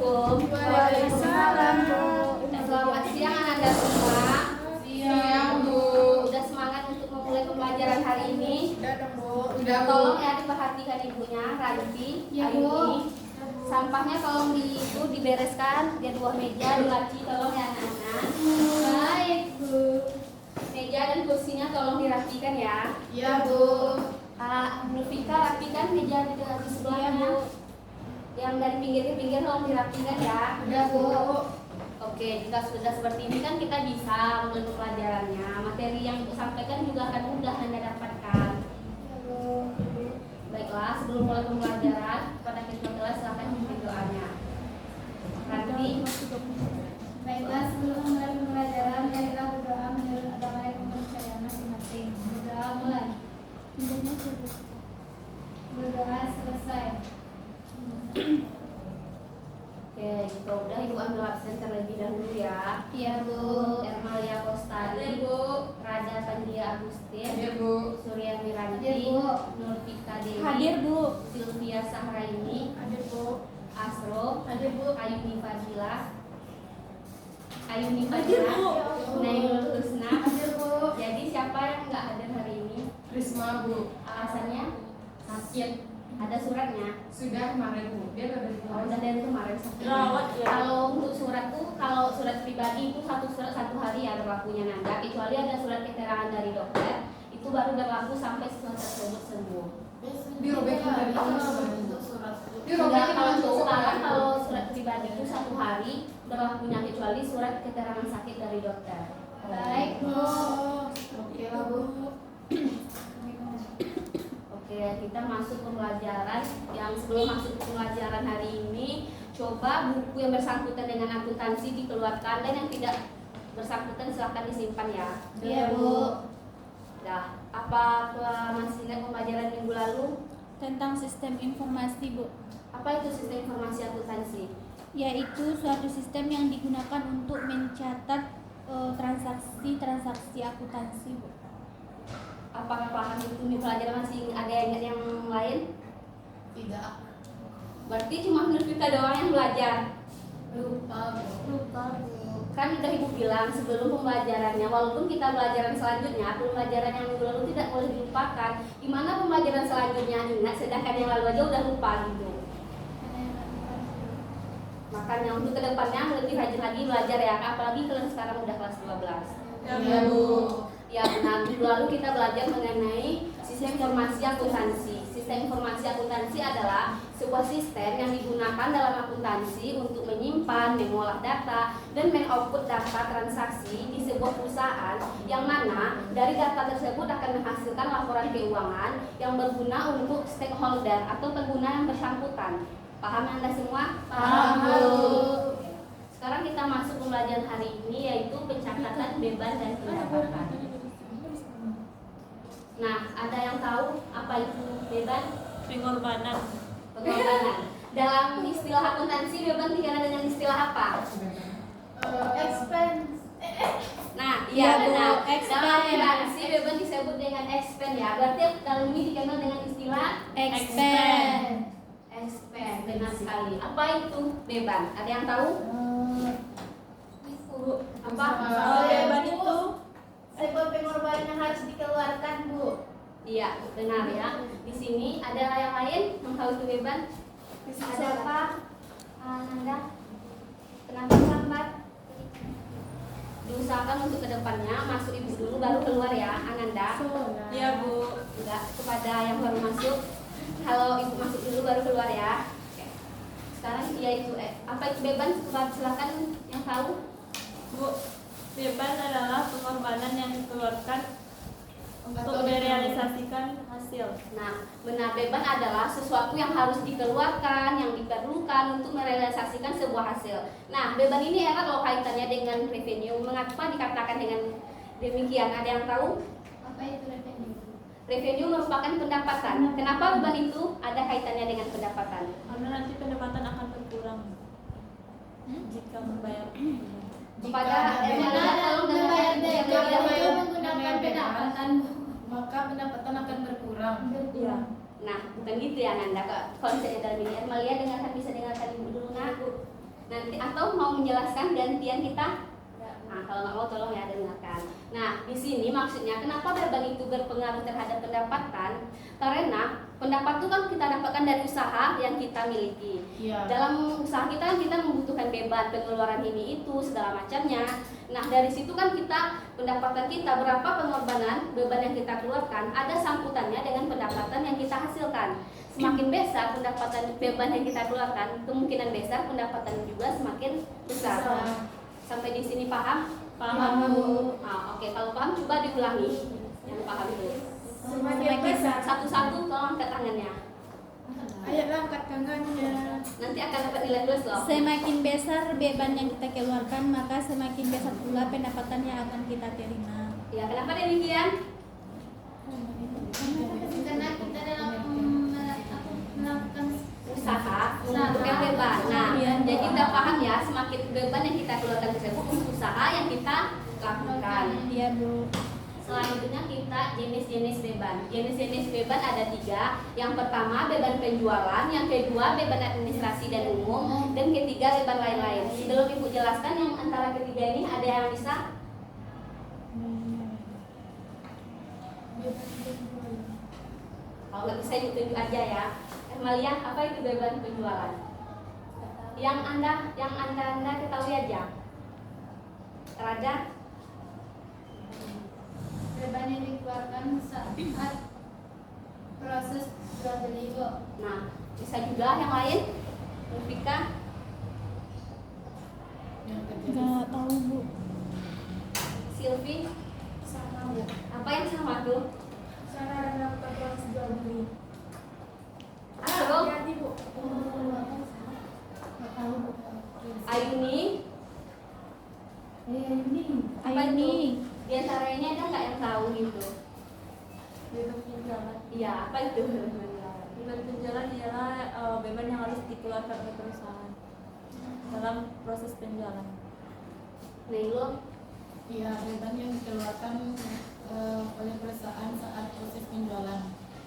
Assalamualaikum. Waalaikumsalam, Bu. Selamat siang Anda semua. Siang, Bu. Udah semangat untuk memulai pembelajaran hari ini? Udah dong, Bu. Tolong ya diperhatikan ibunya, Ranti, Ya, Bu. Ayuni. Sampahnya tolong itu dibereskan di bawah meja, di laci, tolong ya anak-anak. Baik, Bu. Meja dan kursinya tolong dirapikan ya. Ya, Bu. Nufika rapikan meja di sebelahnya. Yang dari pinggir ke pinggir tolong dirapikan ya. Udah, Bu. Oke, jika sudah seperti ini kan kita bisa mulai pelajarannya. Materi yang Ibu sampaikan juga akan mudah Anda dapatkan. Ya, Bu. Baiklah, sebelum mulai pembelajaran, kepada kita silakan memberi doanya. Ranti, Baiklah, sebelum mulai pembelajaran, marilah berdoa menurut agama dan kepercayaan masing-masing. Berdoa mulai. Berdoa selesai. oke, jika udah Ibu ambil absen terlebih dahulu ya. Iya, Bu. Ermalia Kostari, Rada Pandia Agustin, Bu. Surya Miranti, Hadir, Bu. Nurfika Dewi, Hadir, Bu. Sylvia Sahraini, Hadir, Bu. Asro, Hadir, Bu. Ayuni Fadila, Hadir, Bu. Nailul Husna. Hadir, Bu. Jadi siapa yang nggak hadir hari ini? Risma, Bu. Alasannya? Sakit. Ada suratnya? Sudah kemarin, Bu. Dia udah dari Oh, udah dari kemarin sakit. Rawat, ya. Kalau untuk surat tuh, kalau surat pribadi itu satu surat satu hari ya berlakunya Nanda. Kecuali ada surat keterangan dari dokter, itu baru berlaku sampai surat tersebut sembuh. Dirobekin dari untuk surat. Enggak, kalau untuk sekarang kalau surat pribadi itu satu hari berlakunya kecuali surat keterangan sakit dari dokter. Baik, Bu. Oke lah, Bu. Oke, kita masuk pembelajaran. Yang sebelum masuk ke pembelajaran hari ini, coba buku yang bersangkutan dengan akuntansi dikeluarkan dan yang tidak bersangkutan silahkan disimpan ya. Iya, Bu. Nah, apa masih ingat pembelajaran minggu lalu? Tentang sistem informasi, Bu, Apa itu sistem informasi akuntansi? yaitu suatu sistem yang digunakan untuk mencatat transaksi akuntansi, Bu. Apakah paham itu di pelajaran masih ada yang ingat yang lain? Tidak. Berarti cuma Nurfika doang yang belajar. Lupa, Bu. Kan udah Ibu bilang sebelum pembelajarannya, walaupun kita pelajaran selanjutnya, pembelajaran yang minggu lalu tidak boleh dilupakan. Gimana pembelajaran selanjutnya ingat, sedangkan yang lalu aja udah lupa gitu. Makanya untuk kedepannya lebih rajin lagi belajar ya, apalagi kalian sekarang udah kelas 12. Ya, Bu. Ya benar, minggu lalu kita belajar mengenai sistem informasi akuntansi. Sistem informasi akuntansi adalah sebuah sistem yang digunakan dalam akuntansi untuk menyimpan, mengolah data, dan mengoutput data transaksi di sebuah perusahaan yang mana dari data tersebut akan menghasilkan laporan keuangan yang berguna untuk stakeholder atau pengguna yang bersangkutan. Paham Anda semua? Paham, Bu. Sekarang kita masuk pembelajaran hari ini yaitu pencatatan beban dan pendapatan. Nah, ada yang tahu apa itu beban? Pengorbanan. Pengorbanan. Dalam istilah akuntansi beban dikenal dengan istilah apa? Expense. Nah, Iya, iya Bu. benar. Expense. Dalam akuntansi beban disebut dengan expense ya. Berarti dalam ini dikenal dengan istilah Expand. expense. Benar sekali. Apa itu beban? Ada yang tahu? Apa? Beban itu Sebuah pengorbanan yang harus dikeluarkan, Bu. Iya, benar ya. Di sini ada yang lain yang tahu itu beban? Ada apa? Nanda? Kenapa lambat? Diusahakan untuk kedepannya masuk ibu dulu baru keluar ya, Ananda. ya, Bu. Enggak, kepada yang baru masuk. Kalau ibu masuk dulu baru keluar ya. Oke. Sekarang dia itu apa itu beban? Silakan yang tahu. Bu, beban adalah pengorbanan yang dikeluarkan untuk merealisasikan hasil. Nah, benar beban adalah sesuatu yang harus dikeluarkan, yang diperlukan untuk merealisasikan sebuah hasil. Nah, beban ini erat loh kaitannya dengan revenue. Mengapa dikatakan dengan demikian? Ada yang tahu? Apa itu revenue? Revenue merupakan pendapatan. Kenapa beban itu ada kaitannya dengan pendapatan? Karena nanti pendapatan akan berkurang jika membayar. Kepada tolong membayar dengan dana yang itu lebih menggunakan pendapatan, Maka pendapatan akan berkurang. Iya. Nah, bukan gitu ya Nanda. Konsepnya dalam ini. Amalia dengarkan, bisa dengarkan ibu dulu nak. Nanti atau mau menjelaskan gantian kita? Nah, kalau nggak mau tolong ya dengarkan. Nah, di sini maksudnya kenapa beban itu berpengaruh terhadap pendapatan? Karena pendapat itu kan kita dapatkan dari usaha yang kita miliki. Iya. Dalam usaha kita kan kita membutuhkan beban pengeluaran ini itu segala macamnya. Nah, dari situ kan kita pendapatan kita berapa pengorbanan beban yang kita keluarkan ada sambutannya dengan pendapatan yang kita hasilkan. Semakin besar pendapatan beban yang kita keluarkan, kemungkinan besar pendapatan juga semakin besar. Sampai di sini paham? Paham, Bu. Nah, oke, kalau paham coba diulangi yang paham itu. Semakin besar. Satu-satu tolong angkat tangannya. Ayolah angkat tangannya. Nanti akan dapat nilai plus loh. Semakin besar beban yang kita keluarkan, maka semakin besar pula pendapatan yang akan kita terima. Ya, kenapa demikian? Karena kita dalam melakukan Usaha mengumpulkan beban. Nah, jadi udah paham ya, semakin beban yang kita keluarkan tersebut untuk usaha yang kita lakukan. Iya, Bu. Selanjutnya kita jenis-jenis beban. Jenis-jenis beban ada 3. Yang pertama beban penjualan, yang kedua beban administrasi dan umum, dan ketiga beban lain-lain. Sebelum Ibu jelaskan yang antara ketiga ini ada yang bisa? Kalau nggak bisa ditunjuk aja ya. Malia, apa itu beban penjualan? Yang anda ketahui aja. Raja? beban yang dikeluarkan saat proses jual beli, Bu. Nah, bisa juga yang lain? Mufika? Nggak tahu, Bu. Silvi? Sama, Bu. Apa yang sama tuh? Cara melakukan proses jual beli. Astro? Bu. Nggak tahu, Bu. Ayuni? Ini. Apa Ayo itu? nih. Di antaranya ada nggak yang tahu gitu? Beban penjualan. Iya, apa itu? Beban penjualan ialah beban yang harus dikeluarkan oleh perusahaan dalam proses penjualan. Nilo? Iya, beban yang dikeluarkan oleh perusahaan saat proses penjualan.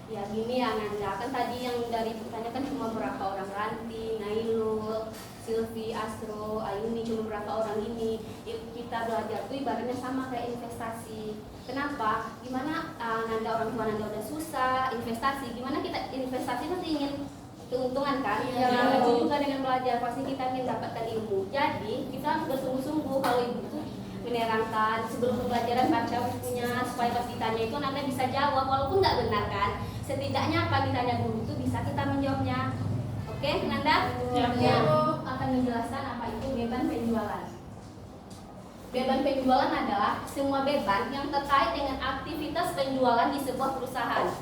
Ya gini ya Nanda, kan tadi yang dari pertanyaan kan cuma berapa orang, Ranti, Nailul, Silvi, Astro, Ayuni, cuma berapa orang ini. Kita belajar tuh ibaratnya sama kayak investasi. Kenapa? Gimana Nanda, orang tua Nanda udah susah investasi, gimana kita investasi pasti ingin keuntungan kan? Iya. Nah, itu juga dengan belajar pasti kita ingin dapatkan ilmu. Jadi kita harus bersungguh-sungguh. Kalau ibu tuh menerangkan sebelum pembelajaran baca bukunya supaya pas ditanya itu Nanda bisa jawab walaupun nggak benar kan. Setidaknya apa ditanya guru itu bisa kita menjawabnya. Oke, Nanda? Ya, Ya, akan menjelaskan apa itu beban penjualan. Beban penjualan adalah semua beban yang terkait dengan aktivitas penjualan di sebuah perusahaan.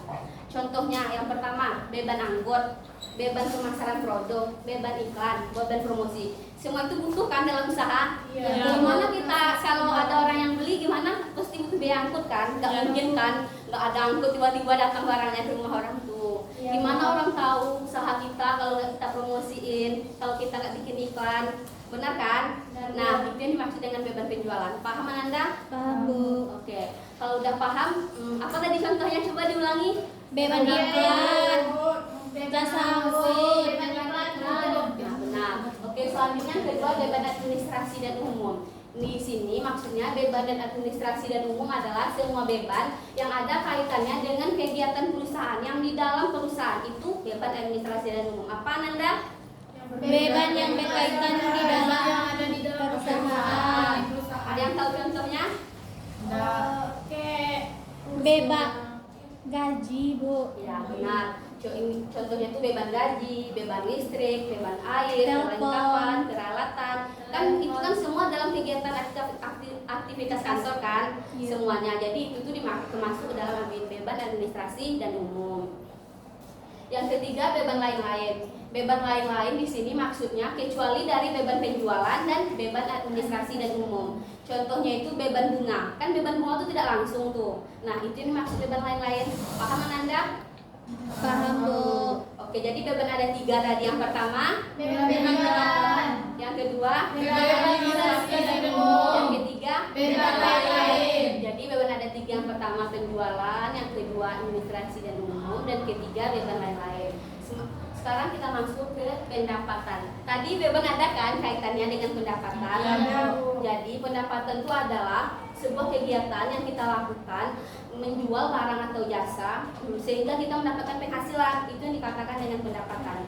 Contohnya yang pertama, beban anggot, beban pemasaran produk, beban iklan, beban promosi. Semua itu butuh kan dalam usaha. Iya. Gimana kita kalau ada orang yang beli gimana? Pasti butuh biaya angkut kan? Gak mungkin kan? Gak ada angkut tiba-tiba datang barangnya ke rumah orang tuh. Iya. Gimana orang tahu usaha kita kalau nggak kita promosiin, kalau kita nggak bikin iklan, benar kan? Benar. Nah, itu yang dimaksud dengan beban penjualan. Paham Anda? Paham, Bu. Oke. Kalau udah paham, apa tadi contohnya? Coba diulangi. Beban iklan. Jasa Beban iklan. Nah, benar. Oke, selanjutnya yang kedua beban administrasi dan umum. Di sini maksudnya beban dan administrasi dan umum adalah semua beban yang ada kaitannya dengan kegiatan perusahaan yang di dalam perusahaan itu beban administrasi dan umum. Apa Nanda? Beban yang berkaitan di dalam yang ada di dalam perusahaan. Ada yang tahu contohnya? Kayak Beban gaji, Bu. Ya benar. Contohnya itu beban gaji, beban listrik, beban air, Telepon. perlengkapan, peralatan. Kan itu kan semua dalam kegiatan aktivitas kantor kan, Iya. semuanya. Jadi itu tuh termasuk dalam beban administrasi dan umum. Yang ketiga beban lain-lain. Beban lain-lain di sini maksudnya kecuali dari beban penjualan dan beban administrasi dan umum. Contohnya itu beban bunga. Kan beban bunga itu tidak langsung tuh. Nah, itu yang maksud beban lain-lain. Paham Anda? Paham, Bu. Oke, jadi beban ada 3 tadi. Yang pertama, Beban penjualan. yang kedua, Beban administrasi dan umum. yang ketiga, Beban lain-lain. Jadi beban ada 3. Yang pertama penjualan, yang kedua administrasi dan umum, dan ketiga beban lain-lain. sekarang kita masuk ke pendapatan. Tadi Beban ada kan kaitannya dengan pendapatan. Ada. Jadi pendapatan itu adalah sebuah kegiatan yang kita lakukan menjual barang atau jasa sehingga kita mendapatkan penghasilan. Itu yang dikatakan dengan pendapatan.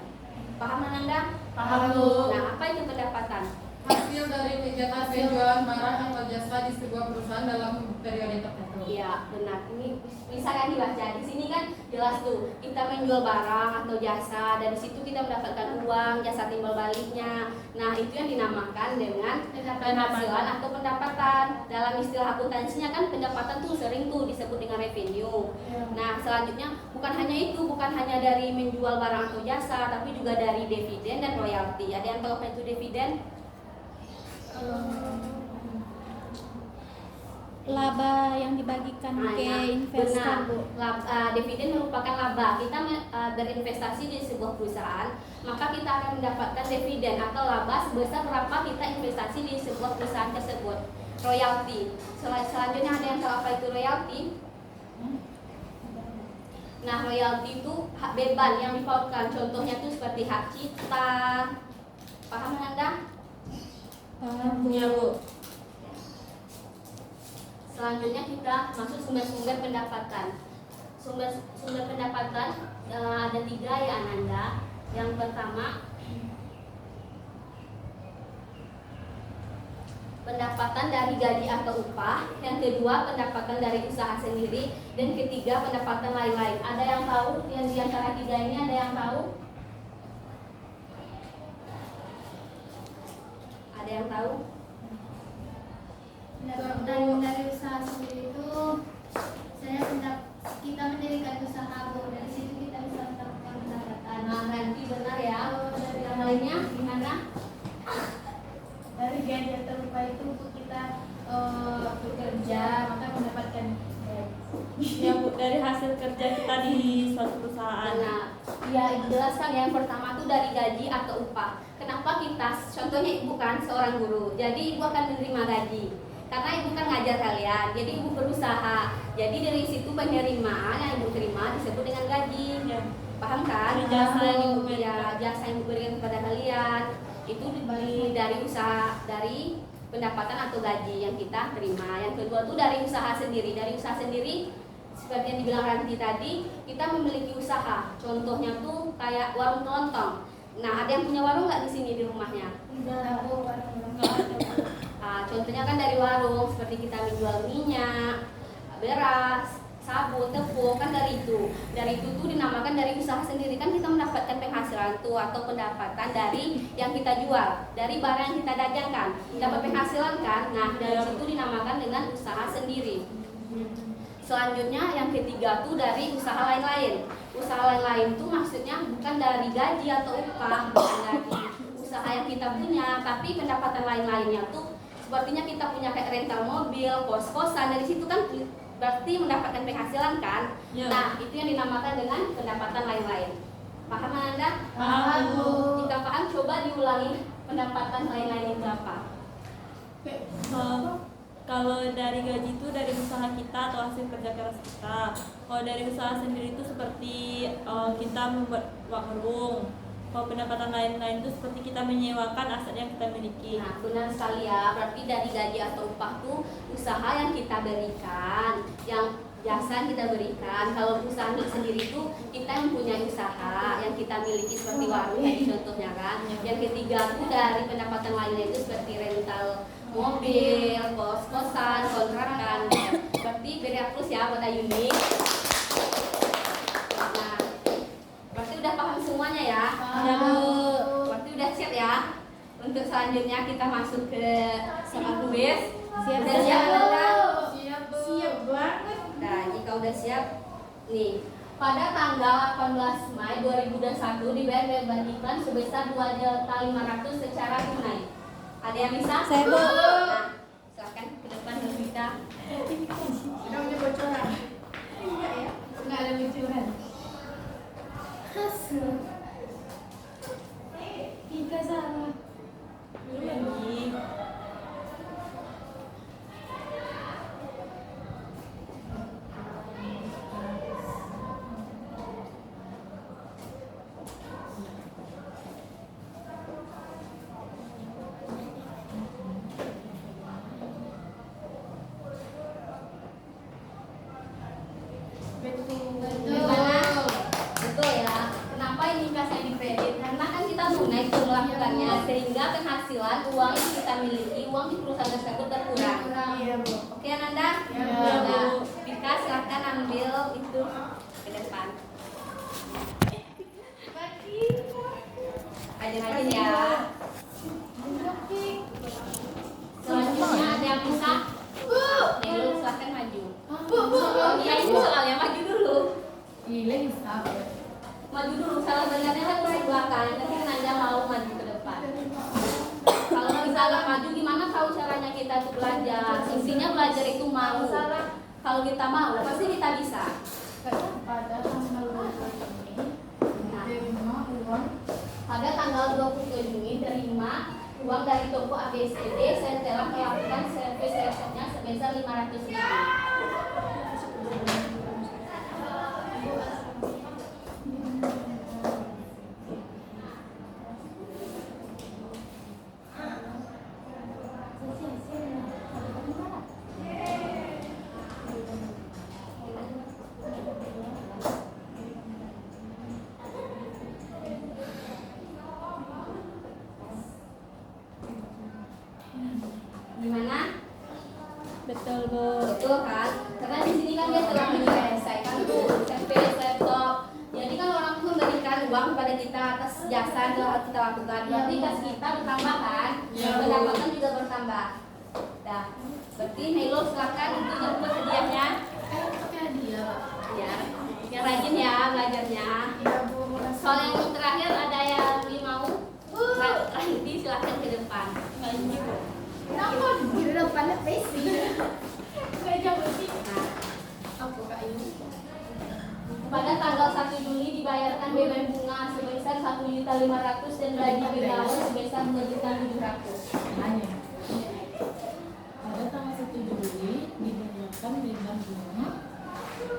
Paham Ananda? Paham, Bu. Nah, apa itu pendapatan? Hasil dari kegiatan penjualan barang atau jasa di sebuah perusahaan dalam periode tertentu. Iya, benar. Ini bisa kan dibaca. Di sini kan jelas tuh, kita menjual barang atau jasa, dari situ kita mendapatkan uang, jasa timbal baliknya. Nah, itu yang dinamakan dengan penghasilan atau pendapatan. Dalam istilah akuntansinya kan pendapatan tuh sering tuh disebut dengan revenue. Nah, selanjutnya bukan hanya itu, bukan hanya dari menjual barang atau jasa, tapi juga dari dividen dan royalti. Ada yang tahu apa itu dividen? Laba yang dibagikan ke investor, benar. Bu. Dividen merupakan laba. Kita berinvestasi di sebuah perusahaan, maka kita akan mendapatkan dividen atau laba sebesar berapa kita investasi di sebuah perusahaan tersebut. Royalti. Selanjutnya ada yang tahu apa itu royalti? Nah, royalti itu hak beban yang dipautkan. Contohnya tuh seperti hak cipta. Paham Anda? Ya, Bu. Selanjutnya kita masuk sumber-sumber pendapatan. Sumber pendapatan ada 3 ya Ananda. Yang pertama, pendapatan dari gaji atau upah. Yang kedua, pendapatan dari usaha sendiri. Dan ketiga, pendapatan lain-lain. Ada yang tahu? Yang di antara 3 ini ada yang tahu? Ada yang tahu? Pendapatan dari usaha sendiri itu kita mendirikan usaha, Bu. Dari situ kita bisa mendapatkan pendapatan. Nah, nanti benar ya. Yang lainnya gimana? Dari gaji atau upah itu untuk kita bekerja, maka mendapatkan Ya Bu, dari hasil kerja kita di suatu perusahaan. Nah, ya jelaskan ya. Yang pertama tuh dari gaji atau upah. Kenapa kita, contohnya ibu kan seorang guru, jadi ibu akan menerima gaji. Karena ibu kan ngajar kalian, jadi ibu berusaha. Jadi dari situ penerimaan yang ibu terima disebut dengan gaji. Ya. Paham kan? Dari jasa yang ibu ya, berikan. jasa yang ibu berikan kepada kalian itu dari usaha, dari pendapatan atau gaji yang kita terima. Yang kedua tuh dari usaha sendiri. Dari usaha sendiri seperti yang dibilang Ranti tadi, kita memiliki usaha. Contohnya tuh kayak warung kelontong. Nah, ada yang punya warung nggak di sini di rumahnya? Enggak, Bu. Contohnya kan dari warung, seperti kita menjual minyak, beras, sabun, tepung, kan dari itu. Dari itu tuh dinamakan dari usaha sendiri. Kan kita mendapatkan penghasilan tuh atau pendapatan dari yang kita jual, dari barang yang kita dagangkan. Dapat penghasilan kan? Nah, dari situ dinamakan dengan usaha sendiri. Selanjutnya yang ketiga tuh dari usaha lain-lain. Usaha lain-lain tuh maksudnya bukan dari gaji atau upah, bukan dari usaha yang kita punya, tapi pendapatan lain-lainnya tuh sepertinya kita punya kayak rental mobil, kos-kosan. Dari situ kan berarti mendapatkan penghasilan kan? Ya. Nah, itu yang dinamakan dengan pendapatan lain-lain. Paham Anda? Paham, Bu. Jika paham, coba diulangi pendapatan lain-lain itu apa? Kalau dari gaji itu dari usaha kita atau hasil kerja keras kita. Kalau dari usaha sendiri itu seperti kita membuat warung. Kalau pendapatan lain-lain itu seperti kita menyewakan aset yang kita miliki. Nah, benar sekali ya. Berarti dari gaji atau upah tuh usaha yang kita berikan, yang jasa yang kita berikan. Kalau usaha sendiri itu kita yang punya usaha yang kita miliki seperti warung tadi contohnya kan. Yang ketiga tuh dari pendapatan lainnya itu seperti rental mobil, kos-kosan, kontrakan. Berarti beda plus ya buat Ayuni. Nah, berarti udah paham semuanya ya? Ya, Bu. Berarti udah siap ya? Untuk selanjutnya kita masuk ke sama kuis. Siap, Udah siap Anda? Siap, Bu. Siap banget. Nah, jika udah siap, nih pada tanggal 18 Mei 2021 dibayar beban iklan sebesar 2.500 secara tunai. Ada yang bisa? Saya, Bu. Nah, silakan ke depan Bu Vita. Sudah punya bocoran? Enggak ya? Enggak ada bocoran. Hasil. Kita salah. Belum lagi. itu melakukannya sehingga penghasilan uang yang kita miliki, uang di perusahaan tersebut berkurang. Iya, Bu. Oke Ananda? Iya, Bu. Nah, Vika silahkan ambil itu ke depan. Rajin-rajin ya. Selanjutnya ada yang bisa? Nelo silahkan maju. Iya itu soalnya maju dulu. Gila bisa. Maju dulu, salah benernya kan ke belakang, nanti Nanda mau maju ke depan. Kalau misalnya maju gimana tahu caranya kita tuh belajar? Intinya belajar itu mau. Kalau kita mau, pasti kita bisa. Pada tanggal 20 Nah, terima uang pada tanggal 20 Juni terima uang dari toko ABCD setelah melakukan servis resepnya sebesar 500.000. Gimana? Betul, Bu. Betul kan? Karena di sini kan dia telah menyelesaikan tuh servis laptop. Jadi kan orang tuh memberikan uang kepada kita atas jasa yang telah kita lakukan. Berarti kas kita bertambah kan? Iya, Bu. Pendapatan juga bertambah. Nah, berarti Nelo silakan itu dapat hadiahnya. pakai hadiah. Ya, yang rajin ya belajarnya. Iya, Bu. Soal yang terakhir ada yang mau? Ranti silakan ke depan. Kenapa di depannya pesi? Nah, Aku Kak ini. pada tanggal 1 Juli dibayarkan beban bunga sebesar 1.500.000 dan gaji pegawai sebesar 2.700.000. Hanya. Pada tanggal 1 Juli digunakan beban bunga.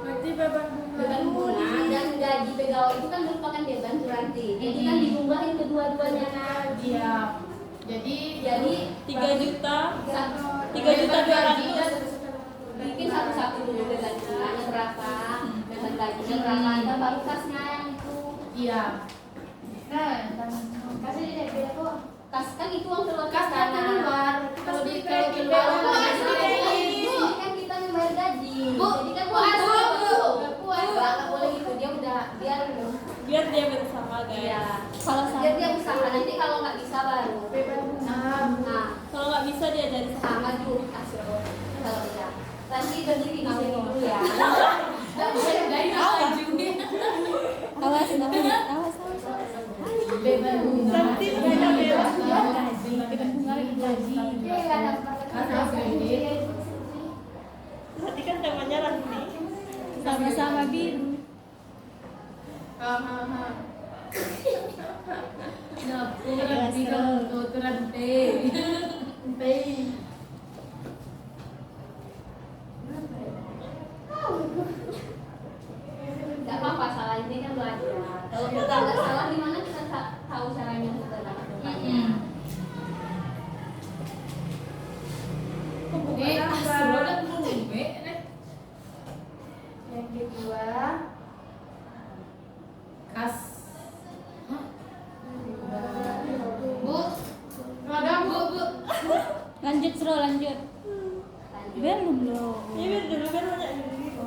Berarti beban bunga. Beban bunga dan gaji pegawai itu kan merupakan beban Suranti. Jadi kan dijumlahin kedua-duanya. Nah. Iya. Jadi 3 juta Satu- 3.200.000. bikin satu-satu dulu beban bunganya berapa, beban gajinya berapa, dan baru kasnya yang itu. iya. Nah, kasih di DP aku. Kas kan itu uang keluar Kas kan keluar. Kalau di Kas keluar Bu, Di sini kan kita yang bayar gaji. Bu, Jadi kan Bu, Bu. nggak boleh gitu, dia udah biar Biar dia berusaha guys. ya. Kalau Biar dia usaha, nanti kalau nggak bisa baru. beban bunga. Nah, Kalau nggak bisa dia jadi sama dulu kasih kalau udah. Nanti berdiri di sini dulu ya. awas, awas. beban bunga. Nanti mereka bebas. Beban bunga lagi gaji. Dia nggak dapat. Karena kredit. Tadi kan temanya Ranti. Sama-sama biru. Dapur bilang tuh rantai. Nggak apa-apa, salah ini kan belajar. Kalau kita nggak salah gimana kita tahu caranya kita lakukannya. Yang kedua, Kas. Bu, magang Bu. Lanjut, Bro, lanjut. Lanjut. Belum, Bro. Ya biar dulu kan banyak dulu.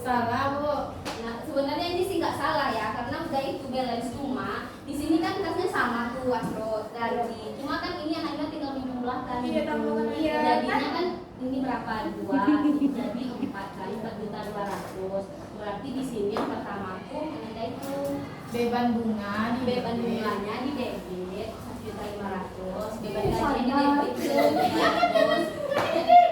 Salah, Bu. Nah, sebenarnya ini sih nggak salah ya, karena udah itu balance, cuma di sini kan kasnya sama tuh Wasro gaji. Cuma kan ini hanya tinggal menjumlahkan. Iya, gitu. tambahkan. Iya, Jadinya kan? kan ini berapa 2 jadi 4 kali 4.200.000. Berarti di sini yang pertama tuh ada itu Beban bunga di beban bunganya di debit 1.500.000, beban gajinya di debit 2.700.000.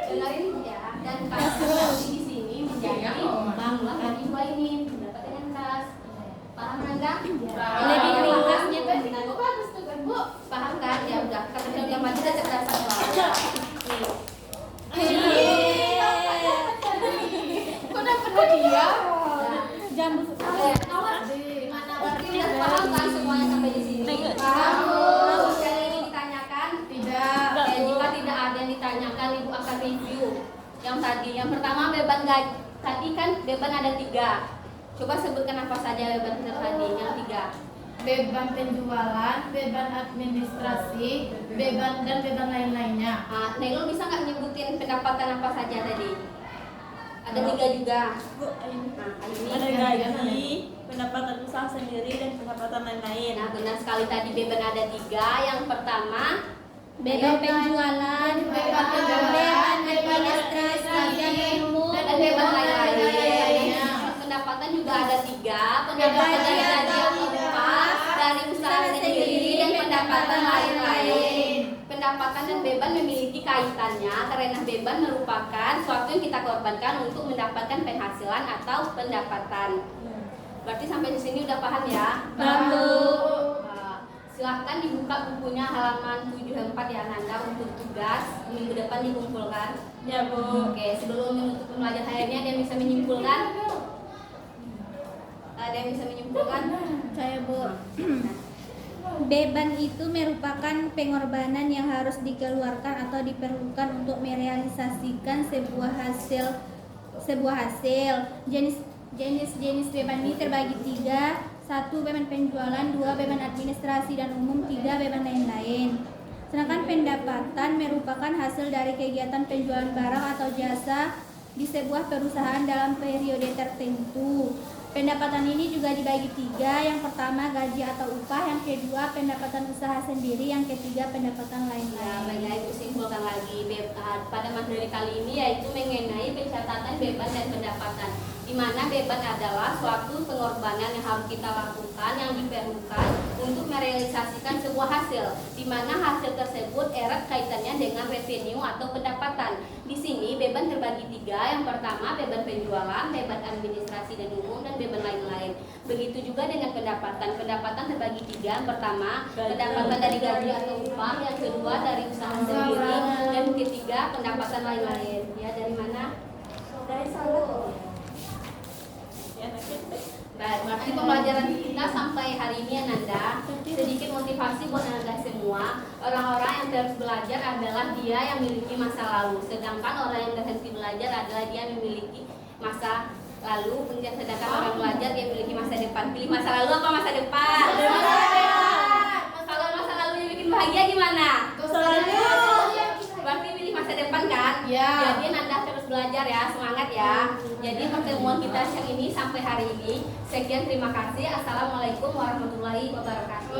Dengerin ya, dan kas di sini menjadi jumlah gaji dua ini dapat dengan kas. Paham Nanda? Lebih ringkasnya kan Bagus tuh kan Bu. Paham kan? Ya udah, karena yang maju kita cerdasan soalnya. Kok dapat hadiah? jambu. Awas, gimana? Berarti udah paham kan semuanya sampai di sini? Tengok. Paham. Sekali lagi ditanyakan. Tidak. lagi. Yang pertama beban gaji. Tadi kan beban ada 3. Coba sebutkan apa saja beban tadi yang 3. Beban penjualan, beban administrasi, beban dan beban lain-lainnya. Nailul bisa nggak nyebutin pendapatan apa saja tadi? Ada 3 juga. Bu, ini Ini. ada gaji, pendapatan usaha sendiri dan pendapatan lain-lain. Nah, benar sekali tadi beban ada 3. Yang pertama Beban penjualan, beban administrasi dan umum, dan beban lain-lain. Pendapatan juga ada 3. Pendapatan dari gaji atau upah, dari usaha sendiri dan pendapatan lain-lain. Pendapatan dan beban memiliki kaitannya karena beban merupakan suatu yang kita korbankan untuk mendapatkan penghasilan atau pendapatan. Berarti sampai di sini udah paham ya? Paham, Bu. Silahkan dibuka bukunya halaman 74 ya Nanda untuk tugas minggu depan dikumpulkan. Ya, Bu. Oke, sebelum menutup pembelajaran hari ini ada yang bisa menyimpulkan? Ada yang bisa menyimpulkan? Saya Bu. Beban itu merupakan pengorbanan yang harus dikeluarkan atau diperlukan untuk merealisasikan sebuah hasil. Jenis beban ini terbagi 3. 1 beban penjualan, 2 beban administrasi dan umum, 3 beban lain-lain. Sedangkan pendapatan merupakan hasil dari kegiatan penjualan barang atau jasa di sebuah perusahaan dalam periode tertentu. Pendapatan ini juga dibagi 3. Yang pertama gaji atau upah, yang kedua pendapatan usaha sendiri, yang ketiga pendapatan Ya, lain-lain. baiklah itu simpulkan lagi pada materi kali ini yaitu mengenai pencatatan beban dan pendapatan. Di mana beban adalah suatu pengorbanan yang harus kita lakukan yang diperlukan untuk merealisasikan sebuah hasil, di mana hasil tersebut erat kaitannya dengan revenue atau pendapatan. Di sini beban terbagi 3. Yang pertama beban penjualan, beban administrasi dan umum, dan beban lain-lain. Begitu juga dengan pendapatan. Pendapatan terbagi 3. Yang pertama pendapatan dari gaji atau upah, yang kedua dari usaha sendiri, dan ketiga pendapatan lain-lain. Ya, dari mana? Dari salah. Ya, nanti. Baik, berarti pembelajaran kita sampai hari ini Ananda. Sedikit motivasi buat Ananda semua. Orang-orang yang terus belajar adalah dia yang memiliki masa lalu. Sedangkan orang yang berhenti belajar adalah dia yang memiliki masa lalu. Kemudian sedangkan orang belajar dia memiliki masa depan. Pilih masa lalu apa masa depan? Kalau masa lalunya bikin bahagia gimana? Berarti pilih masa depan kan? Ya. Jadi Nanda terus belajar ya, semangat ya. Jadi pertemuan kita siang ini sampai hari ini. Sekian, terima kasih. Assalamualaikum warahmatullahi wabarakatuh.